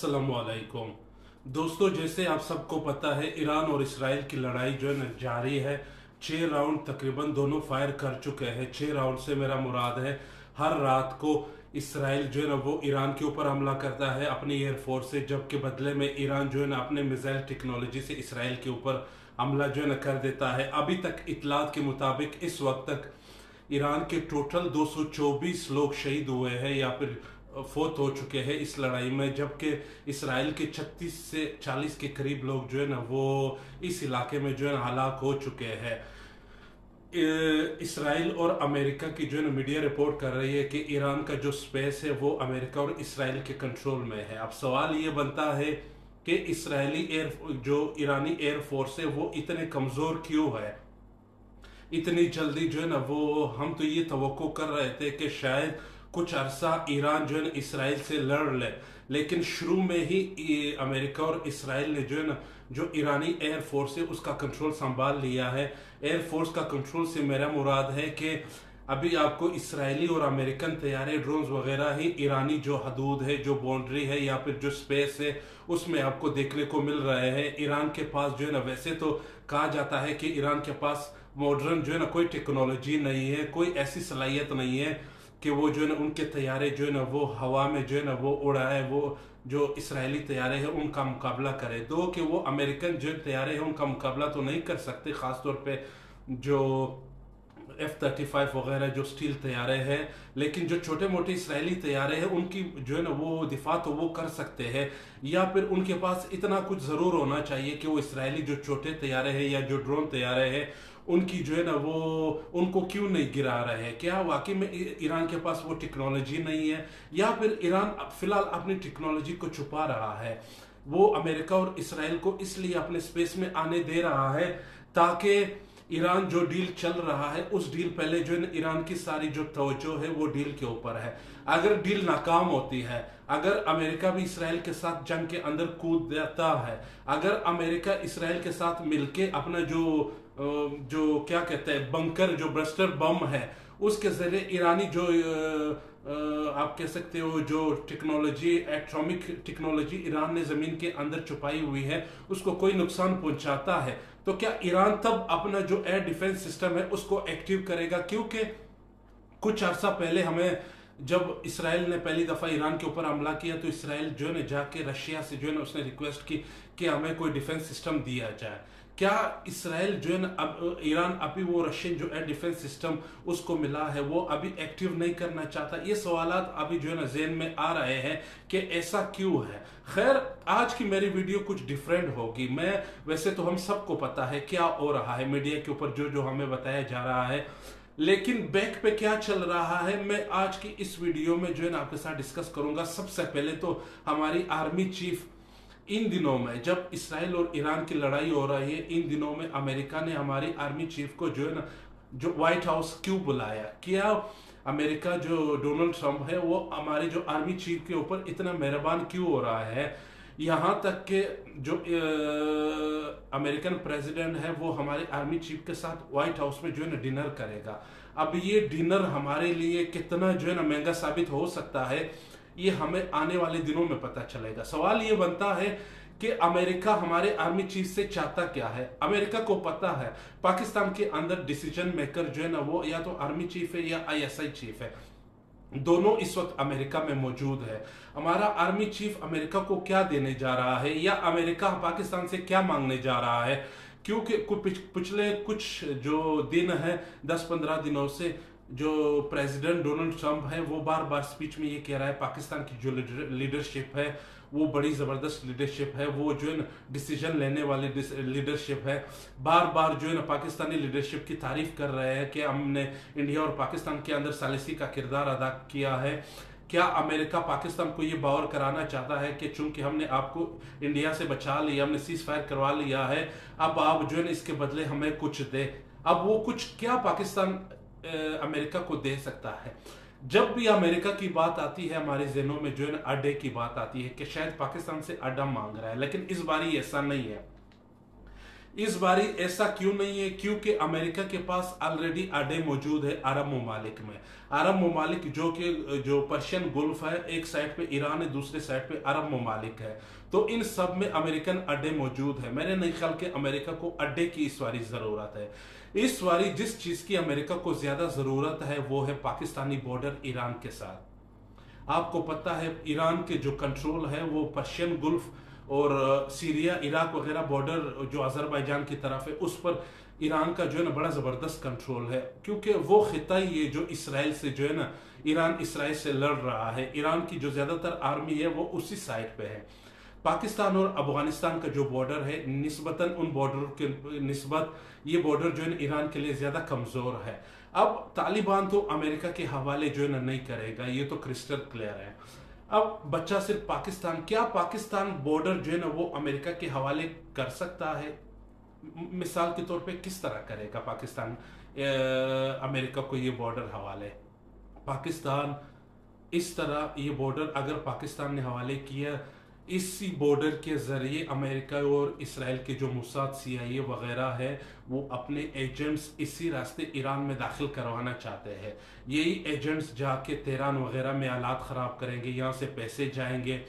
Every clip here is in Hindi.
अस्सलामुअलैकुम दोस्तों, जैसे आप सबको पता है ईरान और इसराइल की लड़ाई जो है ना जारी है। 6 राउंड तकरीबन दोनों फायर कर चुके हैं। 6 राउंड से मेरा मुराद है हर रात को इसराइल जो है ना वो ईरान के ऊपर हमला करता है अपनी एयरफोर्स से, जबकि बदले में ईरान जो है ना अपने मिसाइल टेक्नोलॉजी से इसराइल के ऊपर हमला जो है ना कर देता है। अभी तक इतलात के मुताबिक इस वक्त तक ईरान के टोटल 224 लोग शहीद हुए हैं या फिर फोत हो चुके हैं इस लड़ाई में, जबकि इसराइल के 36 से 40 के करीब लोग जो है ना वो इस इलाके में जो है ना हलाक हो चुके हैं। इसराइल और अमेरिका की जो है ना मीडिया रिपोर्ट कर रही है कि ईरान का जो स्पेस है वो अमेरिका और इसराइल के कंट्रोल में है। अब सवाल ये बनता है कि ईरानी एयरफोर्स है वो इतने कमजोर क्यों है। इतनी जल्दी जो है ना वो हम तो ये तवक्को कर रहे थे कि शायद कुछ अरसा ईरान जो है ना इसराइल से लड़ ले, लेकिन शुरू में ही अमेरिका और इसराइल ने जो है ना जो ईरानी एयरफोर्स है उसका कंट्रोल संभाल लिया है। एयरफोर्स का कंट्रोल से मेरा मुराद है कि अभी आपको इसराइली और अमेरिकन तैयारे ड्रोन्स वगैरह ही ईरानी जो हदूद है, जो बाउंड्री है या फिर जो स्पेस है उसमें आपको देखने को मिल रहे हैं। ईरान के पास जो है ना वैसे तो कहा जाता है कि ईरान के पास मॉडर्न जो है ना कोई टेक्नोलॉजी नहीं है, कोई ऐसी सलाहियत नहीं है कि वो जो है ना उनके तैयारे जो है ना वो हवा में जो है ना वो उड़ाए, वो जो इसराइली तैयारे हैं उनका मुकाबला करे। दो कि वो अमेरिकन जो तैयारे हैं उनका मुकाबला तो नहीं कर सकते, खासतौर पे जो F-35 वगैरह जो स्टील तैयारे हैं, लेकिन जो छोटे मोटे इसराइली तैयारे हैं उनकी जो है ना वो दिफा तो वो कर सकते हैं, या फिर उनके पास इतना कुछ ज़रूर होना चाहिए कि वो इसराइली जो छोटे तैयारे हैं या जो ड्रोन तैयारे हैं उनकी जो है ना वो उनको क्यों नहीं गिरा रहे हैं। क्या वाकई में ईरान के पास वो टेक्नोलॉजी नहीं है, या फिर ईरान फिलहाल अपनी टेक्नोलॉजी को छुपा रहा है। वो अमेरिका और इसराइल को इसलिए अपने स्पेस में आने दे रहा है ताकि ईरान जो डील चल रहा है उस डील पहले जो है ईरान की सारी जो तवज्जो है वो डील के ऊपर है। अगर डील नाकाम होती है, अगर अमेरिका भी इसराइल के साथ जंग के अंदर कूद देता है, अगर अमेरिका इसराइल के साथ मिलके अपना जो क्या कहते हैं बंकर, जो ब्रस्टर बम है उसके जरिए ईरानी जो आप कह सकते हो जो टेक्नोलॉजी, एटॉमिक टेक्नोलॉजी ईरान ने जमीन के अंदर छुपाई हुई है उसको कोई नुकसान पहुंचाता है, तो क्या ईरान तब अपना जो एयर डिफेंस सिस्टम है उसको एक्टिव करेगा? क्योंकि कुछ अर्सा पहले हमें जब इसराइल ने पहली दफा ईरान के ऊपर हमला किया तो इसराइल जो है ना जाके रशिया से जो है ना उसने रिक्वेस्ट की कि हमें कोई डिफेंस सिस्टम दिया जाए। क्या इसराइल जो है ना अब ईरान अभी वो रशियन जो एयर डिफेंस सिस्टम उसको मिला है वो अभी एक्टिव नहीं करना चाहता? ये सवालात अभी जो है ना ज़हन में आ रहे हैं कि ऐसा क्यों है। खैर, आज की मेरी वीडियो कुछ डिफरेंट होगी। मैं वैसे तो हम सबको पता है क्या हो रहा है मीडिया के ऊपर, जो जो हमें बताया जा रहा है, लेकिन बैक पे क्या चल रहा है मैं आज की इस वीडियो में जो है ना आपके साथ डिस्कस करूंगा। सबसे पहले तो हमारी आर्मी चीफ, इन दिनों में जब इसराइल और ईरान की लड़ाई हो रही है, इन दिनों में अमेरिका ने हमारी आर्मी चीफ को जो है ना जो व्हाइट हाउस क्यों बुलाया? क्या अमेरिका जो डोनाल्ड ट्रंप है वो हमारी जो आर्मी चीफ के ऊपर इतना मेहरबान क्यों हो रहा है? यहाँ तक कि जो अमेरिकन प्रेसिडेंट है वो हमारे आर्मी चीफ के साथ व्हाइट हाउस में जो है ना डिनर करेगा। अब ये डिनर हमारे लिए कितना जो है ना महंगा साबित हो सकता है ये हमें आने वाले दिनों में पता चलेगा। सवाल ये बनता है कि अमेरिका हमारे आर्मी चीफ से चाहता क्या है? अमेरिका को पता है पाकिस्तान के अंदर डिसीजन मेकर जो है ना वो या तो आर्मी चीफ है या ISI चीफ है, दोनों इस वक्त अमेरिका में मौजूद है। हमारा आर्मी चीफ अमेरिका को क्या देने जा रहा है या अमेरिका पाकिस्तान से क्या मांगने जा रहा है? क्योंकि पिछले कुछ जो दिन है 10-15 दिनों से जो प्रेसिडेंट डोनाल्ड ट्रंप है वो बार बार स्पीच में ये कह रहा है पाकिस्तान की जो लीडरशिप है वो बड़ी ज़बरदस्त लीडरशिप है, वो जो है ना डिसीजन लेने वाली लीडरशिप है। बार बार जो है ना पाकिस्तानी लीडरशिप की तारीफ कर रहे हैं कि हमने इंडिया और पाकिस्तान के अंदर सालिसी का किरदार अदा किया है। क्या अमेरिका पाकिस्तान को ये बावर कराना चाहता है कि चूंकि हमने आपको इंडिया से बचा लिया, हमने सीज फायर करवा लिया है, अब आप जो है ना इसके बदले हमें कुछ दे? अब वो कुछ क्या पाकिस्तान अमेरिका को दे सकता है? जब भी अमेरिका की बात आती है हमारे ज़हनों में जो है ना अड्डे की बात आती है कि शायद पाकिस्तान से अड्डा मांग रहा है, लेकिन इस बार ऐसा नहीं है। इस बारी ऐसा क्यों नहीं है? क्योंकि अमेरिका के पास ऑलरेडी अड्डे मौजूद है अरब ममालिक में। अरब ममालिक जो पर्शियन गुल्फ है, एक साइड पे ईरान है, दूसरे साइड पे अरब ममालिक है, तो इन सब में अमेरिकन अड्डे मौजूद है। मेरे नहीं ख्याल के अमेरिका को अड्डे की इस बारी जरूरत है। इस बारी जिस चीज की अमेरिका को ज्यादा जरूरत है वो है पाकिस्तानी बॉर्डर ईरान के साथ। आपको पता है ईरान के जो कंट्रोल है वो पर्शियन गुल्फ और सीरिया इराक वगैरह बॉर्डर जो अजरबैजान की तरफ है उस पर ईरान का जो है ना बड़ा जबरदस्त कंट्रोल है, क्योंकि वो खिता ही है जो इसराइल से जो है ना, ईरान इसराइल से लड़ रहा है। ईरान की जो ज्यादातर आर्मी है वो उसी साइड पे है। पाकिस्तान और अफगानिस्तान का जो बॉर्डर है निस्बतन उन बॉर्डर के निस्बत ये बॉर्डर जो है ईरान के लिए ज्यादा कमजोर है। अब तालिबान तो अमेरिका के हवाले जो है ना नहीं करेगा, ये तो क्रिस्टल क्लियर है। अब बच्चा सिर्फ पाकिस्तान, क्या पाकिस्तान बॉर्डर जो है ना वो अमेरिका के हवाले कर सकता है? मिसाल के तौर पे किस तरह करेगा पाकिस्तान अमेरिका को ये बॉर्डर हवाले? पाकिस्तान इस तरह ये बॉर्डर अगर पाकिस्तान ने हवाले किया, इसी बॉर्डर के जरिए अमेरिका और इसराइल के जो मुसाद CIA वगैरह है वो अपने एजेंट्स इसी रास्ते ईरान में दाखिल करवाना चाहते हैं। यही एजेंट्स जाके तेहरान वगैरह में हालात ख़राब करेंगे, यहाँ से पैसे जाएंगे,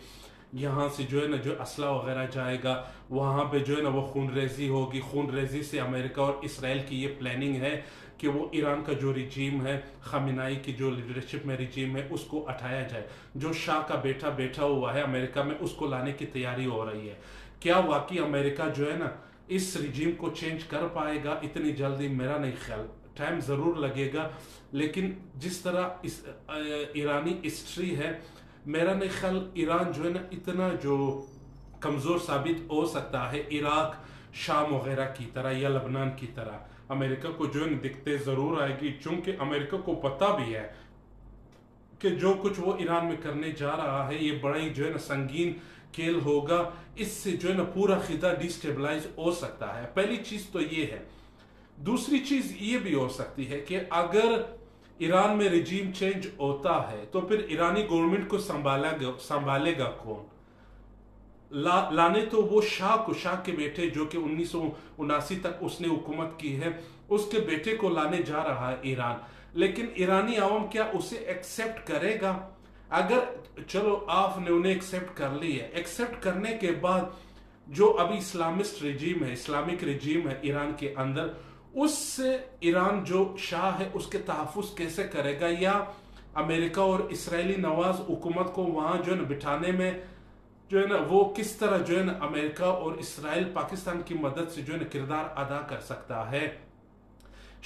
यहाँ से जो है ना जो असला वगैरह जाएगा, वहाँ पे जो है ना वो खून रेजी होगी। खून रेजी से अमेरिका और इसराइल की ये प्लानिंग है कि वो ईरान का जो रिजीम है, खamenei की जो लीडरशिप में रिजीम है, उसको हटाया जाए। जो शाह का बेटा बैठा हुआ है अमेरिका में, उसको लाने की तैयारी हो रही है। क्या वाकई अमेरिका जो है ना इस रिजीम को चेंज कर पाएगा इतनी जल्दी? मेरा नहीं ख्याल, टाइम ज़रूर लगेगा। लेकिन जिस तरह इस ईरानी हिस्ट्री है, मेरा नहीं ख्याल ईरान जो है ना इतना जो कमज़ोर साबित हो सकता है इराक, शाम वगैरह की तरह या लबनान की तरह। अमेरिका को जो है दिक्कतें ज़रूर आएगी, चूंकि अमेरिका को पता भी है कि जो कुछ वो ईरान में करने जा रहा है ये बड़ा ही जो है ना संगीन खेल होगा। इससे जो है ना पूरा खिता डिस्टेबलाइज हो सकता है। पहली चीज तो ये है। दूसरी चीज ये भी हो सकती है कि अगर ईरान में रिजीम चेंज होता है तो फिर ईरानी गवर्नमेंट को संभालेगा कौन? लाने तो वो शाह के बेटे जो कि 1979 तक उसने हुकूमत की है, उसके बेटे को लाने जा रहा है ईरान। लेकिन ईरानी आवाम क्या उसे एक्सेप्ट करेगा? अगर चलो आपने उन्हें एक्सेप्ट कर ली है, एक्सेप्ट करने के बाद जो अभी इस्लामिस्ट रिजीम है, इस्लामिक रिजीम है ईरान के अंदर, उससे ईरान जो शाह है उसके तहफ़्फ़ुज़ कैसे करेगा? या अमेरिका और इसराइली नवाज हुकूमत को वहां जो है ना बिठाने में जो है ना वो किस तरह जो है ना अमेरिका और इसराइल पाकिस्तान की मदद से जो है ना किरदार अदा कर सकता है?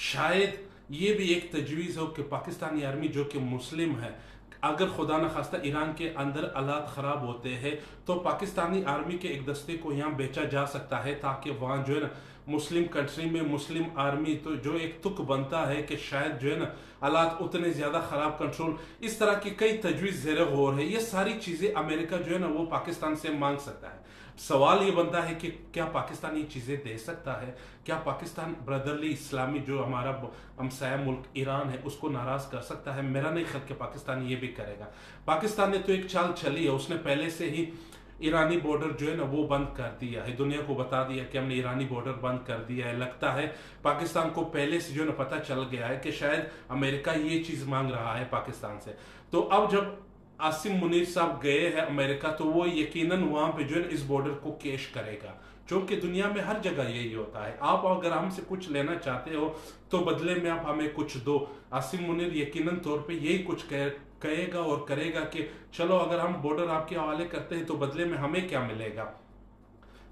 शायद ये भी एक तजवीज़ हो कि पाकिस्तानी आर्मी जो कि मुस्लिम है, अगर खुदा न खास्ता ईरान के अंदर हालात ख़राब होते हैं तो पाकिस्तानी आर्मी के एक दस्ते को यहाँ बेचा जा सकता है, ताकि वहाँ जो है ना मुस्लिम कंट्री में मुस्लिम आर्मी तो जो एक तुक बनता है कि शायद जो है ना हालात उतने ज़्यादा ख़राब कंट्रोल, इस तरह की कई तजवीज़ ज़ेर गौर है। ये सारी चीज़ें अमेरिका जो है ना वो पाकिस्तान से मांग सकता है। सवाल ये बनता है कि क्या पाकिस्तान ये चीज़ें दे सकता है? क्या पाकिस्तान ब्रदरली इस्लामी जो हमारा हमसाया मुल्क ईरान है उसको नाराज़ कर सकता है? मेरा नहीं ख्याल कि पाकिस्तान ये भी करेगा। पाकिस्तान ने तो एक चाल चली है, उसने पहले से ही ईरानी बॉर्डर जो है ना वो बंद कर दिया है, दुनिया को बता दिया कि हमने ईरानी बॉर्डर बंद कर दिया है। लगता है पाकिस्तान को पहले से जो है ना पता चल गया है कि शायद अमेरिका ये चीज़ मांग रहा है पाकिस्तान से। तो अब जब आसिम मुनीर साहब गए हैं अमेरिका तो वो यकीनन वहां पे जो है इस बॉर्डर को कैश करेगा, क्योंकि दुनिया में हर जगह यही होता है। आप अगर हमसे कुछ लेना चाहते हो तो बदले में आप हमें कुछ दो। आसिम मुनीर यकीनन तौर पे यही कुछ कहेगा और करेगा कि चलो अगर हम बॉर्डर आपके हवाले करते हैं तो बदले में हमें क्या मिलेगा।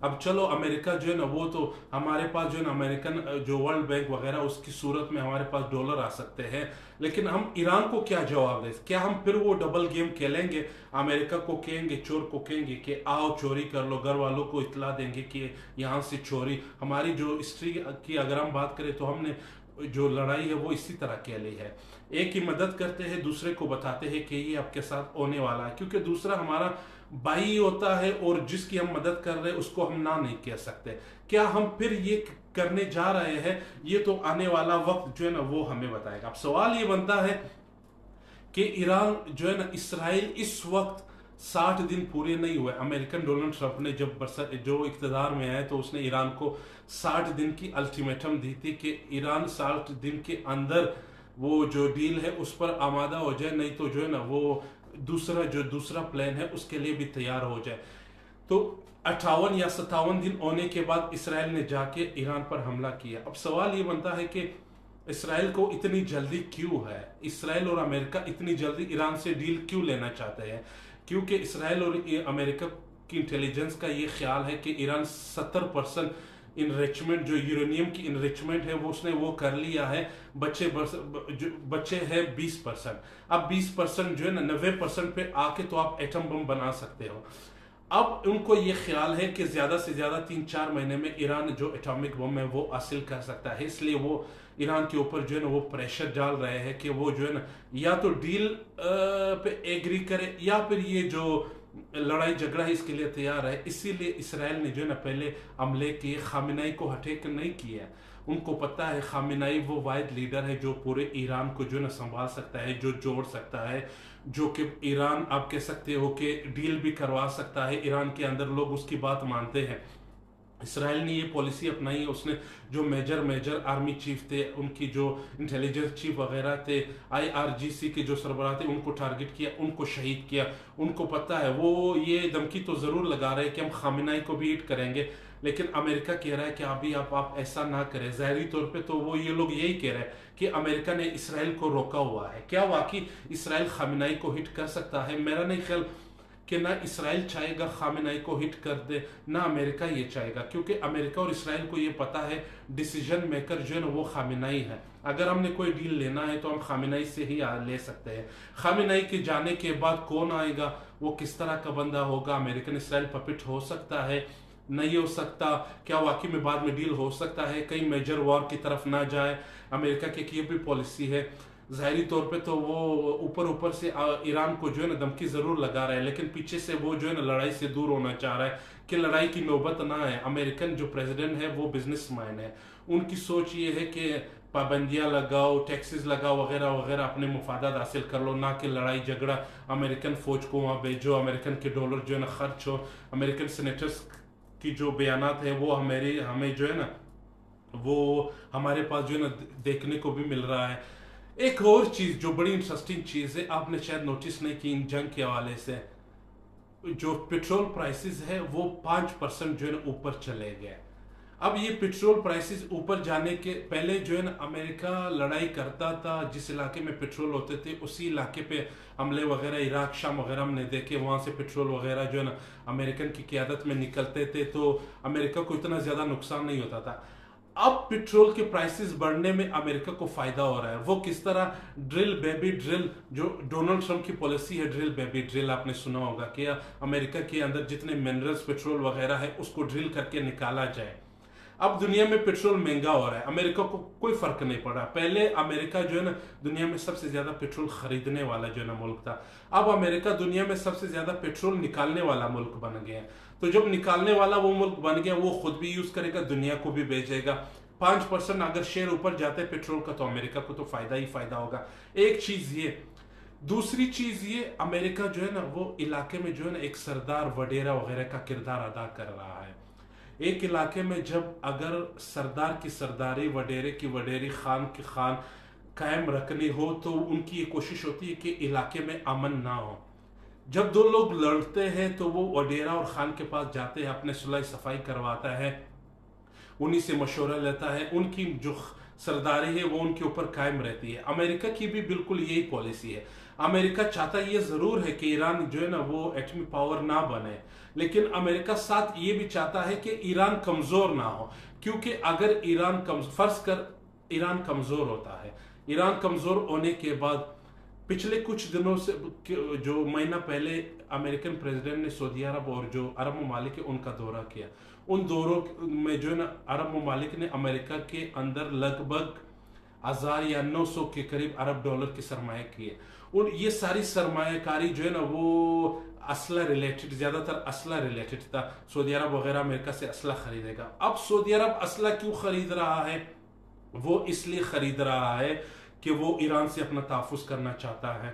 अब चलो अमेरिका जो है ना वो तो हमारे पास जो है ना अमेरिकन जो वर्ल्ड बैंक वगैरह उसकी सूरत में हमारे पास डॉलर आ सकते हैं, लेकिन हम ईरान को क्या जवाब दें? क्या हम फिर वो डबल गेम खेलेंगे? अमेरिका को कहेंगे, चोर को कहेंगे कि आओ चोरी कर लो, घर वालों को इतला देंगे कि यहाँ से चोरी। हमारी जो हिस्ट्री की अगर हम बात करें तो हमने जो लड़ाई है वो इसी तरह के लिए है, एक की मदद करते हैं, दूसरे को बताते हैं कि ये आपके साथ होने वाला है, क्योंकि दूसरा हमारा भाई होता है और जिसकी हम मदद कर रहे हैं उसको हम ना नहीं कह सकते। क्या हम फिर ये करने जा रहे हैं? ये तो आने वाला वक्त जो है ना वो हमें बताएगा। अब सवाल ये बनता है कि ईरान जो है ना इसराइल इस वक्त 60 दिन पूरे नहीं हुए। अमेरिकन डोनाल्ड ट्रंप ने जब जो इक़्तिदार में आए तो उसने ईरान को 60 दिन की अल्टीमेटम दी थी कि ईरान 60 दिन के अंदर वो जो डील है उस पर आमादा हो जाए, नहीं तो जो है ना वो दूसरा प्लान है उसके लिए भी तैयार हो जाए। तो 58 या 57 दिन होने के बाद इसराइल ने जाके ईरान पर हमला किया। अब सवाल ये बनता है कि इसराइल को इतनी जल्दी क्यों है, इसराइल और अमेरिका इतनी जल्दी ईरान से डील क्यों लेना चाहते हैं? क्योंकि इसराइल और अमेरिका की इंटेलिजेंस का ये ख्याल है कि ईरान 70% इनरिचमेंट, जो यूरेनियम की इनरिचमेंट है वो उसने वो कर लिया है, बच्चे है 20%। अब 20% जो है ना 90% पे आके तो आप एटम बम बना सकते हो। अब उनको ये ख्याल है कि ज्यादा से ज्यादा 3-4 महीने में ईरान जो एटॉमिक बम है वो हासिल कर सकता है, इसलिए वो ईरान के ऊपर जो है ना वो प्रेशर डाल रहे हैं कि वो जो है ना या तो डील पे एग्री करे या फिर ये जो लड़ाई झगड़ा है इसके लिए तैयार है। इसीलिए इसराइल ने जो है ना पहले हमले किए, खामिनाई को हटे नहीं किया। उनको पता है खामिनाई वो वाहिद लीडर है जो पूरे ईरान को जो है ना संभाल सकता है, जो जोड़ सकता है, जो कि ईरान आप कह सकते हो कि डील भी करवा सकता है। ईरान के अंदर लोग उसकी बात मानते हैं। इसराइल ने ये पॉलिसी अपनाई है, उसने जो मेजर आर्मी चीफ थे, उनकी जो इंटेलिजेंस चीफ वगैरह थे, IRGC के जो सरबराह थे, उनको टारगेट किया, उनको शहीद किया। उनको पता है, वो ये धमकी तो ज़रूर लगा रहे हैं कि हम खामिनाई को भी हिट करेंगे, लेकिन अमेरिका कह रहा है कि अभी आप ऐसा ना करें। ज़ाहिरी तौर पे तो वो ये लोग यही कह रहे हैं कि अमेरिका ने इसराइल को रोका हुआ है। क्या वाकई इसराइल खामिनाई को हिट कर सकता है? मेरा नहीं ख्याल कि ना इसराइल चाहेगा खामिनाई को हिट कर दे, ना अमेरिका ये चाहेगा, क्योंकि अमेरिका और इसराइल को ये पता है डिसीजन मेकर जो है ना वो खामिनाई है। अगर हमने कोई डील लेना है तो हम खामिनाई से ही ले सकते हैं। खामिनाई के जाने के बाद कौन आएगा, वो किस तरह का बंदा होगा, अमेरिकन इसराइल पपिट हो सकता है, नहीं हो सकता, क्या वाकई में बाद में डील हो सकता है, कहीं मेजर वॉर की तरफ ना जाए। अमेरिका की ये भी पॉलिसी है। ज़ाहिरी तौर पे तो वो ऊपर से ईरान को जो है ना धमकी ज़रूर लगा रहा है, लेकिन पीछे से वो जो है ना लड़ाई से दूर होना चाह रहा है कि लड़ाई की नौबत ना है। अमेरिकन जो प्रेसिडेंट है वो बिजनेसमैन है, उनकी सोच ये है कि पाबंदियां लगाओ, टैक्सेस लगाओ वगैरह वगैरह, अपने मुफादात हासिल कर लो, ना कि लड़ाई झगड़ा। अमेरिकन फ़ौज को वहाँ भेजो, अमेरिकन के डॉलर जो है ना खर्च हो। अमेरिकन सीनेटर्स की जो बयानात है वो हमें जो है ना वो हमारे पास जो है ना देखने को भी मिल रहा है। एक और चीज जो बड़ी इंटरेस्टिंग चीज है, आपने शायद नोटिस नहीं की, इन जंग के हवाले से जो पेट्रोल प्राइसेस है वो 5% जो है ना ऊपर चले गए। अब ये पेट्रोल प्राइसेस ऊपर जाने के पहले जो है ना अमेरिका लड़ाई करता था, जिस इलाके में पेट्रोल होते थे उसी इलाके पे हमले वगैरह, इराक शाम वगैरह हमने देखे, वहाँ से पेट्रोल वगैरह जो है ना अमेरिकन की क़यादत में निकलते थे, तो अमेरिका को इतना ज़्यादा नुकसान नहीं होता था। अब पेट्रोल के प्राइसेस बढ़ने में अमेरिका को फायदा हो रहा है। वो किस तरह? ड्रिल बेबी ड्रिल, जो डोनाल्ड ट्रंप की पॉलिसी है, ड्रिल बेबी ड्रिल, आपने सुना होगा कि अमेरिका के अंदर जितने मिनरल्स पेट्रोल वगैरह है उसको ड्रिल करके निकाला जाए। अब दुनिया में पेट्रोल महंगा हो रहा है, अमेरिका को कोई फर्क नहीं पड़ रहा। पहले अमेरिका जो है ना दुनिया में सबसे ज्यादा पेट्रोल खरीदने वाला जो है ना मुल्क था, अब अमेरिका दुनिया में सबसे ज्यादा पेट्रोल निकालने वाला मुल्क बन गया। तो जब निकालने वाला वो मुल्क बन गया, वो खुद भी यूज करेगा, दुनिया को भी बेचेगा। 5% अगर शेयर ऊपर जाते हैं पेट्रोल का तो अमेरिका को तो फायदा ही फायदा होगा। एक चीज ये। दूसरी चीज ये, अमेरिका जो है ना वो इलाके में जो है ना एक सरदार वडेरा वगैरह का किरदार अदा कर रहा है। एक इलाके में जब अगर सरदार की सरदारी, वडेरे की वडेरी, खान की खान कायम रखनी हो तो उनकी ये कोशिश होती है कि इलाके में अमन ना हो। जब दो लोग लड़ते हैं तो वो वडेरा और खान के पास जाते हैं, अपने सुलह सफाई करवाता है, उन्हीं से मशवरा लेता है, उनकी जो सरदारी है वो उनके ऊपर कायम रहती है। अमेरिका की भी बिल्कुल यही पॉलिसी है। अमेरिका चाहता ये जरूर है कि ईरान जो है ना वो एटमी पावर ना बने, लेकिन अमेरिका साथ ये भी चाहता है कि ईरान कमजोर ना हो, क्योंकि अगर ईरान फर्ज कर ईरान कमजोर होता है, ईरान कमजोर होने के बाद पिछले कुछ दिनों से जो महीना पहले अमेरिकन प्रेसिडेंट ने सऊदी अरब और जो अरब ममालिक है उनका दौरा किया। उन दौरों में जो है ना अरब ममालिक ने अमेरिका के अंदर लगभग 1000 या 900 के करीब अरब डॉलर के सरमाए किए। और ये सारी सरमायाकारी जो है ना वो असला रिलेटेड, ज्यादातर असला रिलेटेड था। सऊदी अरब वगैरह अमेरिका से असला खरीदेगा। अब सऊदी अरब असला क्यों खरीद रहा है? वो इसलिए खरीद रहा है कि वो ईरान से अपना तहफ़्फ़ुज़ करना चाहता है।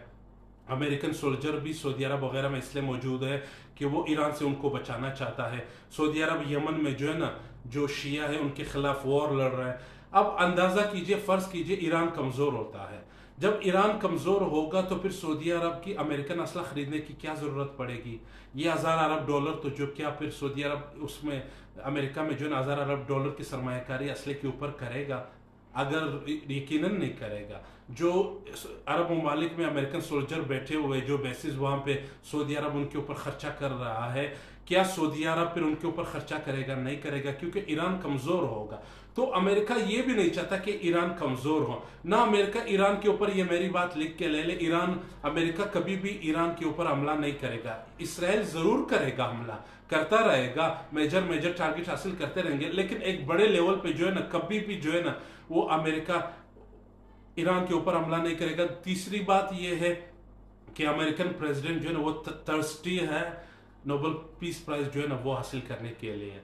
अमेरिकन सोल्जर भी सऊदी अरब वगैरह में इसलिए मौजूद है कि वो ईरान से उनको बचाना चाहता है। सऊदी अरब यमन में जो है ना, जो शिया है उनके खिलाफ वॉर लड़ रहा है। अब अंदाजा कीजिए, फर्ज कीजिए ईरान कमजोर होता है। जब ईरान कमजोर होगा तो फिर सऊदी अरब की अमेरिकन असला खरीदने की क्या जरूरत पड़ेगी? ये $1000 अरब तो जो क्या फिर सऊदी अरब उसमें अमेरिका में जो है $1000 की सरमायाकारी असले के ऊपर करेगा? अगर यकीनन नहीं करेगा। जो अरब ममालिक में अमेरिकन सोल्जर बैठे हुए, जो बेसिस वहां पे सऊदी अरब उनके ऊपर खर्चा कर रहा है, क्या सऊदी अरब फिर उनके ऊपर खर्चा करेगा? नहीं करेगा, क्योंकि ईरान कमजोर होगा। तो अमेरिका ये भी नहीं चाहता कि ईरान कमजोर हो ना। अमेरिका ईरान के ऊपर, ये मेरी बात लिख के ले ले, अमेरिका कभी भी ईरान के ऊपर हमला नहीं करेगा। इसराइल जरूर करेगा, हमला करता रहेगा, मेजर टारगेट हासिल करते रहेंगे, लेकिन एक बड़े लेवल पे जो है ना, कभी भी जो है ना वो अमेरिका ईरान के ऊपर हमला नहीं करेगा। तीसरी बात यह है कि अमेरिकन प्रेसिडेंट जो है ना वो थर्स्टी है नोबेल पीस प्राइज जो है ना वो हासिल करने के लिए।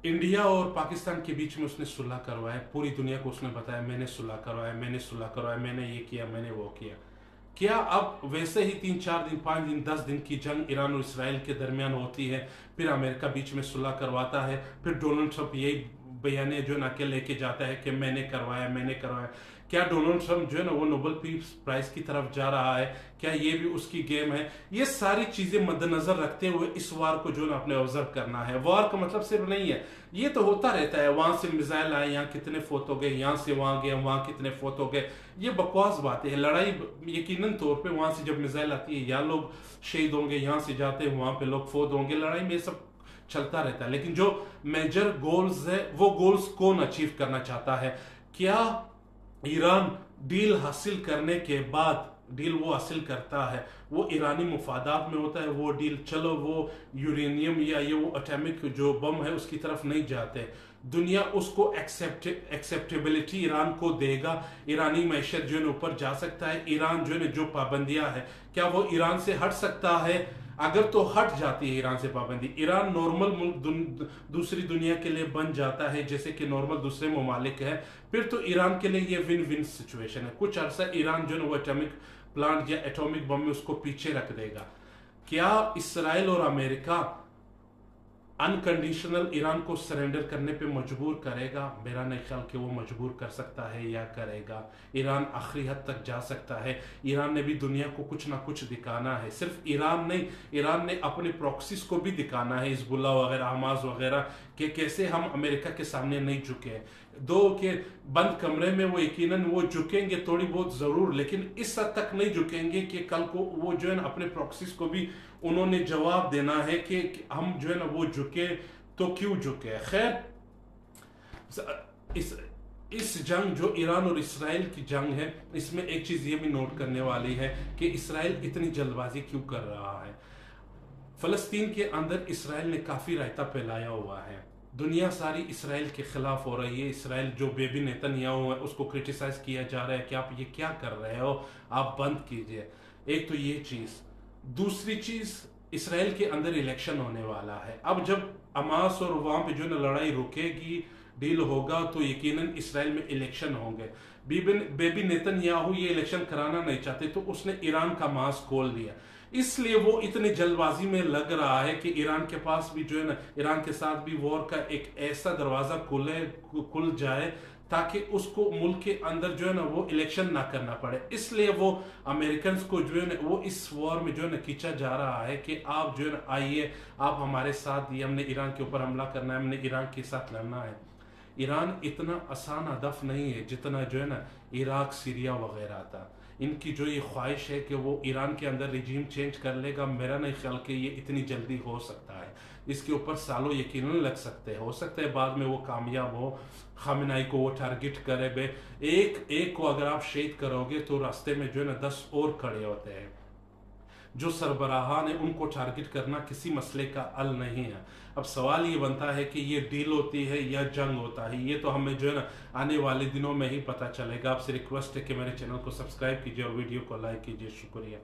इंडिया और पाकिस्तान के बीच में उसने सुलह करवाया, पूरी दुनिया को उसने बताया मैंने सुलह करवाया, मैंने सुलह करवाया, मैंने ये किया, मैंने वो किया। क्या अब वैसे ही 3-4 दिन, 5 दिन, 10 दिन की जंग ईरान और इसराइल के दरमियान होती है, फिर अमेरिका बीच में सुलह करवाता है, फिर डोनाल्ड ट्रंप यही बयाने जो ना के लेके जाता है कि मैंने करवाया, मैंने करवाया? क्या डोनाल्ड ट्रंप जो है ना वो नोबेल पीस प्राइज की तरफ जा रहा है? क्या ये भी उसकी गेम है? ये सारी चीजें मद्देनजर रखते हुए इस वार को जो ना अपने ऑब्जर्व करना है। वार का मतलब सिर्फ नहीं है, ये तो होता रहता है, वहां से मिसाइल आए, यहाँ कितने फोत हो गए, यहाँ से वहां गए, वहां कितने फोत हो गए, ये बकवास बातें हैं। लड़ाई यकीनन तौर पे वहां से जब मिसाइल आती है, या लोग शहीद होंगे, यहाँ से जाते हैं वहां पे लोग फोत होंगे, लड़ाई में सब चलता रहता है। लेकिन जो मेजर गोल्स है, वो गोल्स कौन अचीव करना चाहता है? क्या ईरान डील हासिल करने के बाद, डील वो हासिल करता है वो ईरानी मुफादात में होता है वो डील, चलो वो यूरेनियम या ये वो एटॉमिक जो बम है उसकी तरफ नहीं जाते, दुनिया उसको एक्सेप्टेबिलिटी ईरान को देगा, ईरानी मैशत जो है ऊपर जा सकता है, ईरान जो है जो पाबंदियां है क्या वो ईरान से हट सकता है? अगर तो हट जाती है ईरान से पाबंदी, ईरान नॉर्मल मुल्क दूसरी दुनिया के लिए बन जाता है जैसे कि नॉर्मल दूसरे ममालिक है, फिर तो ईरान के लिए ये विन विन सिचुएशन है। कुछ अरसा ईरान जो है वो एटॉमिक प्लांट या एटॉमिक बम में उसको पीछे रख देगा। क्या इसराइल और अमेरिका अनकंडीशनल ईरान को सरेंडर करने पे मजबूर करेगा? मेरा नहीं ख्याल कि वो मजबूर कर सकता है या करेगा। ईरान आखिरी हद तक जा सकता है। ईरान ने भी दुनिया को कुछ ना कुछ दिखाना है। सिर्फ ईरान नहीं, ईरान ने अपने प्रॉक्सीज को भी दिखाना है, हिजबुल्लाह वगैरह, हमास वगैरह, कि कैसे हम अमेरिका के सामने नहीं झुके। दो के बंद कमरे में वो यकीनन वो झुकेंगे थोड़ी बहुत जरूर, लेकिन इस हद तक नहीं झुकेंगे कि कल को वो जो है ना अपने प्रॉक्सीज को भी उन्होंने जवाब देना है कि हम जो है ना वो झुके तो क्यों झुके। खैर, इस जंग जो ईरान और इसराइल की जंग है, इसमें एक चीज ये भी नोट करने वाली है कि इसराइल इतनी जल्दबाजी क्यों कर रहा है। फलस्तीन के अंदर इसराइल ने काफी रायता फैलाया हुआ है, दुनिया सारी इसराइल के खिलाफ हो रही है। इसराइल जो बेबी नेतन्याहू है उसको क्रिटिसाइज किया जा रहा है कि आप ये क्या कर रहे हो, आप बंद कीजिए। एक तो ये चीज, दूसरी चीज इसराइल के अंदर इलेक्शन होने वाला है। अब जब हमास और वहां पे जो ना लड़ाई रुकेगी, डील होगा, तो यकीनन इसराइल में इलेक्शन होंगे। बेबी नेतन्याहू ये इलेक्शन कराना नहीं चाहते, तो उसने ईरान का मास खोल दिया। इसलिए वो इतनी जल्दबाजी में लग रहा है कि ईरान के पास भी जो है ना, ईरान के साथ भी वॉर का एक ऐसा दरवाजा खुल जाए ताकि उसको मुल्क के अंदर जो है ना वो इलेक्शन ना करना पड़े। इसलिए वो अमेरिकन को जो है ना वो इस वॉर में जो है ना खींचा जा रहा है कि आप जो है ना आइए, आप हमारे साथ, ये हमने ईरान के ऊपर हमला करना है, हमने ईरान के साथ लड़ना है। ईरान इतना आसान हदफ नहीं है जितना जो है ना इराक, सीरिया वगैरह था। इनकी जो ये ख्वाहिश है कि वो ईरान के अंदर रिजीम चेंज कर लेगा, मेरा नहीं ख्याल कि ये इतनी जल्दी हो सकता है। इसके ऊपर सालों यकीनन लग सकते हैं, हो सकता है बाद में वो कामयाब हो, खामेनेई को वो टारगेट करे। बे एक को अगर आप शहीद करोगे तो रास्ते में जो है ना 10 और खड़े होते हैं। जो सरबराहान है उनको टारगेट करना किसी मसले का हल नहीं है। अब सवाल ये बनता है कि ये डील होती है या जंग होता है, ये तो हमें जो है ना आने वाले दिनों में ही पता चलेगा। आपसे रिक्वेस्ट है कि मेरे चैनल को सब्सक्राइब कीजिए और वीडियो को लाइक कीजिए। शुक्रिया।